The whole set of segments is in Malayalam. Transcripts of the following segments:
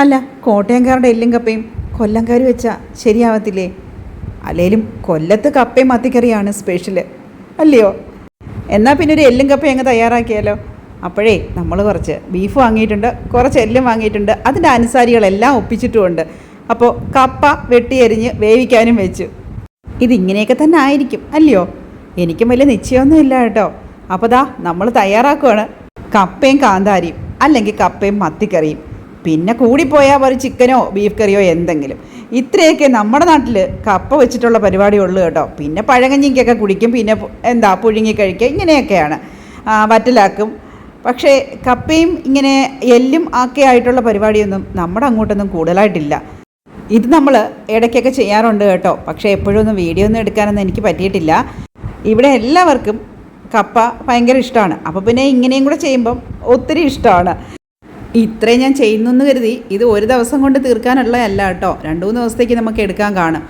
അല്ല, കോട്ടയംകാരുടെ എല്ലും കപ്പയും കൊല്ലംകാർ വെച്ചാൽ ശരിയാവത്തില്ലേ? അല്ലേലും കൊല്ലത്ത് കപ്പയും മത്തിക്കറിയാണ് സ്പെഷ്യൽ, അല്ലയോ? എന്നാൽ പിന്നെ ഒരു എല്ലും കപ്പയും അങ്ങ് തയ്യാറാക്കിയാലോ? അപ്പോഴേ നമ്മൾ കുറച്ച് ബീഫ് വാങ്ങിയിട്ടുണ്ട്, കുറച്ച് എല്ലും വാങ്ങിയിട്ടുണ്ട്, അതിൻ്റെ അനുസാരികളെല്ലാം ഒപ്പിച്ചിട്ടുമുണ്ട്. അപ്പോൾ കപ്പ വെട്ടിയരിഞ്ഞ് വേവിക്കാനും വെച്ചു. ഇതിങ്ങനെയൊക്കെ തന്നെ ആയിരിക്കും, അല്ലയോ? എനിക്കും വലിയ നിശ്ചയമൊന്നുമില്ല കേട്ടോ. അപ്പോൾ ദാ നമ്മൾ തയ്യാറാക്കുവാണ്. കപ്പയും കാന്താരിയും, അല്ലെങ്കിൽ കപ്പയും മത്തിക്കറിയും, പിന്നെ കൂടിപ്പോയാൽ ഒരു ചിക്കനോ ബീഫ് കറിയോ എന്തെങ്കിലും. ഇത്രയൊക്കെ നമ്മുടെ നാട്ടിൽ കപ്പ വെച്ചിട്ടുള്ള പരിപാടിയുള്ളൂ കേട്ടോ. പിന്നെ പഴകഞ്ഞിക്കൊക്കെ കുടിക്കും, പിന്നെ എന്താ പുഴുങ്ങി കഴിക്കുക, ഇങ്ങനെയൊക്കെയാണ്, വറ്റലാക്കും. പക്ഷേ കപ്പയും ഇങ്ങനെ എല്ലും ഒക്കെ ആയിട്ടുള്ള പരിപാടിയൊന്നും നമ്മുടെ അങ്ങോട്ടൊന്നും കൂടുതലായിട്ടില്ല. ഇത് നമ്മൾ ഇടയ്ക്കൊക്കെ ചെയ്യാറുണ്ട് കേട്ടോ. പക്ഷേ എപ്പോഴും ഒന്നും വീഡിയോ ഒന്നും എടുക്കാനൊന്നും എനിക്ക് പറ്റിയിട്ടില്ല. ഇവിടെ എല്ലാവർക്കും കപ്പ ഭയങ്കര ഇഷ്ടമാണ്. അപ്പോൾ പിന്നെ ഇങ്ങനെയും കൂടെ ചെയ്യുമ്പം ഒത്തിരി ഇഷ്ടമാണ്. ഇത്രയും ഞാൻ ചെയ്യുന്നെന്ന് കരുതി ഇത് ഒരു ദിവസം കൊണ്ട് തീർക്കാനുള്ളതല്ല കേട്ടോ. 2-3 ദിവസത്തേക്ക് നമുക്ക് എടുക്കാൻ കാണും.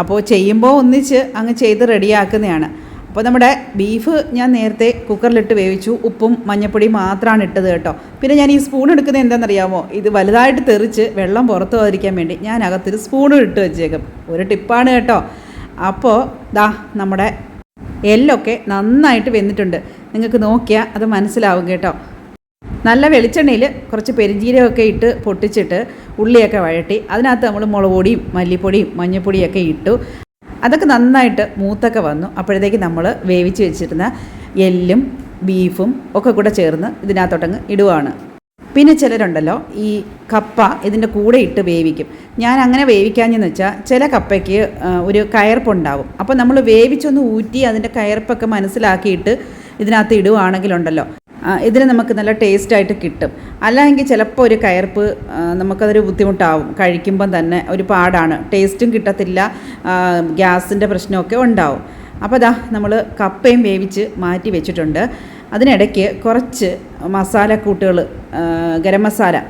അപ്പോൾ ചെയ്യുമ്പോൾ ഒന്നിച്ച് അങ്ങ് ചെയ്ത് റെഡിയാക്കുന്നതാണ്. അപ്പോൾ നമ്മുടെ ബീഫ് ഞാൻ നേരത്തെ കുക്കറിലിട്ട് വേവിച്ചു. ഉപ്പും മഞ്ഞൾപ്പൊടിയും മാത്രമാണ് ഇട്ടത് കേട്ടോ. പിന്നെ ഞാൻ ഈ സ്പൂൺ എടുക്കുന്നത് എന്താണെന്നറിയാമോ? ഇത് വലുതായിട്ട് തെറിച്ച് വെള്ളം പുറത്തു പോകാതിരിക്കാൻ വേണ്ടി ഞാൻ അകത്തൊരു സ്പൂണും ഇട്ട് വെച്ചേക്കും. ഒരു ടിപ്പാണ് കേട്ടോ. അപ്പോൾ ദാ നമ്മുടെ എല്ലൊക്കെ നന്നായിട്ട് വെന്തിട്ടുണ്ട്. നിങ്ങൾക്ക് നോക്കിയാൽ അത് മനസ്സിലാവും കേട്ടോ. നല്ല വെളിച്ചെണ്ണയിൽ കുറച്ച് പെരിഞ്ജീരകമൊക്കെ ഇട്ട് പൊട്ടിച്ചിട്ട് ഉള്ളിയൊക്കെ വഴട്ടി അതിനകത്ത് നമ്മൾ മുളക് പൊടിയും മല്ലിപ്പൊടിയും മഞ്ഞൾപ്പൊടിയൊക്കെ ഇട്ടു. അതൊക്കെ നന്നായിട്ട് മൂത്തൊക്കെ വന്നു. അപ്പോഴത്തേക്ക് നമ്മൾ വേവിച്ച് വെച്ചിരുന്ന എല്ലും ബീഫും ഒക്കെ കൂടെ ചേർന്ന് ഇതിനകത്തോട്ടങ്ങ് ഇടുവാണ്. പിന്നെ ചിലരുണ്ടല്ലോ ഈ കപ്പ ഇതിൻ്റെ കൂടെ ഇട്ട് വേവിക്കും. ഞാൻ അങ്ങനെ വേവിക്കാഞ്ഞെന്ന് വെച്ചാൽ ചില കപ്പയ്ക്ക് ഒരു കയർപ്പുണ്ടാവും. അപ്പോൾ നമ്മൾ വേവിച്ചൊന്ന് ഊറ്റി അതിൻ്റെ കയർപ്പൊക്കെ മനസ്സിലാക്കിയിട്ട് ഇതിനകത്ത് ഇടുവാണെങ്കിലുണ്ടല്ലോ ഇതിന് നമുക്ക് നല്ല ടേസ്റ്റായിട്ട് കിട്ടും. അല്ലെങ്കിൽ ചിലപ്പോൾ ഒരു കയർപ്പ് നമുക്കതൊരു ബുദ്ധിമുട്ടാവും, കഴിക്കുമ്പം തന്നെ ഒരു പാടാണ്, ടേസ്റ്റും കിട്ടത്തില്ല, ഗ്യാസിൻ്റെ പ്രശ്നമൊക്കെ ഉണ്ടാവും. അപ്പോൾ അതാ നമ്മൾ കപ്പയും വേവിച്ച് മാറ്റി വെച്ചിട്ടുണ്ട്. അതിനിടയ്ക്ക് കുറച്ച് മസാലക്കൂട്ടുകൾ, ഗരം മസാല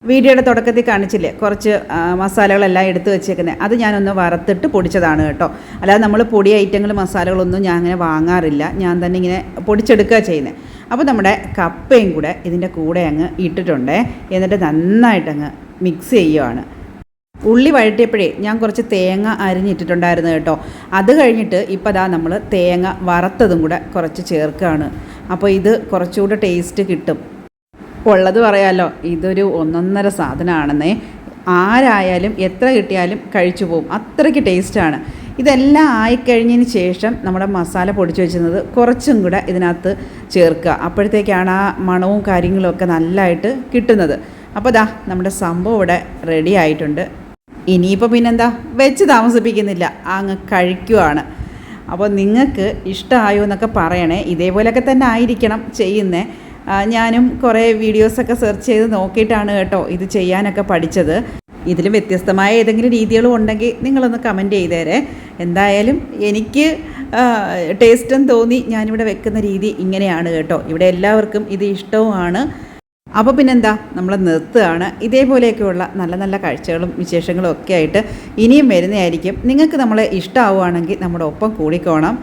വീഡിയോയുടെ തുടക്കത്തിൽ കാണിച്ചില്ലേ, കുറച്ച് മസാലകളെല്ലാം എടുത്ത് വെച്ചേക്കുന്നത്, അത് ഞാനൊന്ന് വറുത്തിട്ട് പൊടിച്ചതാണ് കേട്ടോ. അല്ലാതെ നമ്മൾ പൊടി ഐറ്റങ്ങൾ മസാലകളൊന്നും ഞാൻ അങ്ങനെ വാങ്ങാറില്ല, ഞാൻ തന്നെ ഇങ്ങനെ പൊടിച്ചെടുക്കുക ചെയ്യുന്നത്. അപ്പോൾ നമ്മുടെ കപ്പയും കൂടെ ഇതിൻ്റെ കൂടെ അങ്ങ് ഇട്ടിട്ടുണ്ട്. എന്നിട്ട് നന്നായിട്ടങ്ങ് മിക്സ് ചെയ്യുവാണ്. ഉള്ളി വഴറ്റിയപ്പോഴേ ഞാൻ കുറച്ച് തേങ്ങ അരിഞ്ഞിട്ടിട്ടുണ്ടായിരുന്നു കേട്ടോ. അത് കഴിഞ്ഞിട്ട് ഇപ്പോൾ ദാ നമ്മൾ തേങ്ങ വറുത്തതും കൂടെ കുറച്ച് ചേർക്കുകയാണ്. അപ്പോൾ ഇത് കുറച്ചുകൂടെ ടേസ്റ്റ് കിട്ടും. ഉള്ളത് പറയാമല്ലോ, ഇതൊരു ഒന്നൊന്നര സാധനമാണെന്നേ. ആരായാലും എത്ര കിട്ടിയാലും കഴിച്ചു പോകും, അത്രയ്ക്ക് ടേസ്റ്റാണ്. ഇതെല്ലാം ആയിക്കഴിഞ്ഞതിന് ശേഷം നമ്മുടെ മസാല പൊടിച്ച് വെച്ചിരുന്നത് കുറച്ചും കൂടെ ഇതിനകത്ത് ചേർക്കുക. അപ്പോഴത്തേക്കാണ് ആ മണവും കാര്യങ്ങളുമൊക്കെ നല്ലതായിട്ട് കിട്ടുന്നത്. അപ്പോൾ ദാ നമ്മുടെ സംഭവം ഇവിടെ റെഡി ആയിട്ടുണ്ട്. ഇനിയിപ്പോൾ പിന്നെന്താ, വെച്ച് താമസിപ്പിക്കുന്നില്ല, അങ്ങ് കഴിക്കുവാണ്. അപ്പോൾ നിങ്ങൾക്ക് ഇഷ്ടമായോ എന്നൊക്കെ പറയണേ. ഇതേപോലെയൊക്കെ തന്നെ ആയിരിക്കണം ചെയ്യുന്നത്. ഞാനും കുറേ വീഡിയോസൊക്കെ സെർച്ച് ചെയ്ത് നോക്കിയിട്ടാണ് കേട്ടോ ഇത് ചെയ്യാനൊക്കെ പഠിച്ചത്. ഇതിൽ വ്യത്യസ്തമായ ഏതെങ്കിലും രീതികളും ഉണ്ടെങ്കിൽ നിങ്ങളൊന്ന് കമൻറ്റ് ചെയ്തേരെ. എന്തായാലും എനിക്ക് ടേസ്റ്റും തോന്നി. ഞാനിവിടെ വെക്കുന്ന രീതി ഇങ്ങനെയാണ് കേട്ടോ. ഇവിടെ എല്ലാവർക്കും ഇത് ഇഷ്ടവുമാണ്. അപ്പോൾ പിന്നെന്താ, നമ്മൾ നിർത്തുകയാണ്. ഇതേപോലെയൊക്കെയുള്ള നല്ല നല്ല കാഴ്ചകളും വിശേഷങ്ങളും ഒക്കെ ആയിട്ട് ഇനിയും വരുന്നതായിരിക്കും. നിങ്ങൾക്ക് നമ്മളെ ഇഷ്ടമാവുകയാണെങ്കിൽ നമ്മുടെ ഒപ്പം കൂടിക്കോണം.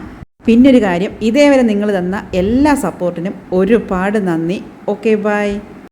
പിന്നൊരു കാര്യം, ഇതേവരെ നിങ്ങൾ തന്ന എല്ലാ സപ്പോർട്ടിനും ഒരുപാട് നന്ദി. Okay, by.